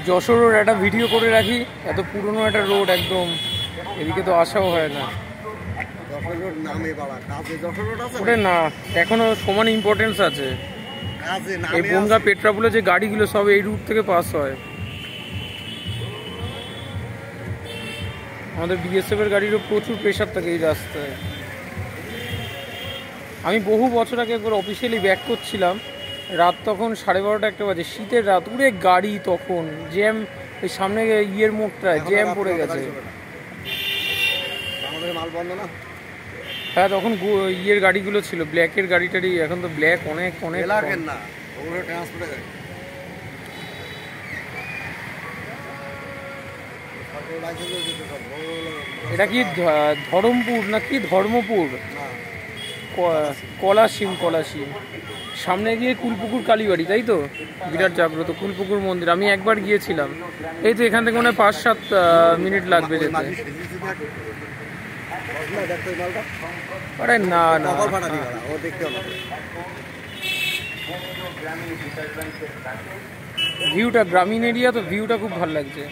Jessore road একটা video করে রাখি, এত পুরনো একটা রোড, একদম এদিকে তো আসাও হয় না। ওটা না, এখনো সমান ইম্পর্টেন্স আছে। এই বনগাঁ পেট্রাপোলের যে গাড়িগুলো সব এই রুট থেকে পাস হয়। আমাদের বিএসএফ এর গাড়িরও প্রচুর প্রেশার থাকে এই রাস্তায়। আমি বহু বছর আগে একবার অফিসিয়ালি ব্যাক করছিলাম, রাত তখন 12:30 একটা বাজে, শীতের রাত, উড়ে গাড়ি তখন জ্যাম, ওই সামনে ইয়ের মুখটায় জ্যাম পড়ে গেছে। হ্যাঁ, তখন ইয়ের গাড়িগুলো ছিল, ব্ল্যাকের গাড়ি টাড়ি, এখন তো ব্ল্যাক অনেক অনেক। এটা কি ধরমপুর নাকি ধর্মপুর? কলাসিম, কলাসিম। সামনে গিয়ে কুলপুকুর কালীবাড়ি, তাই তো? বিরাট জাগ্রত কুলপুকুর মন্দির। আমি একবার গিয়েছিলাম, এই তো এখান থেকে মনে হয় 5-7 মিনিট লাগবে যেতে। আরে না না, ভিউটা গ্রামীণ এরিয়া তো, ভিউটা খুব ভালো লাগছে।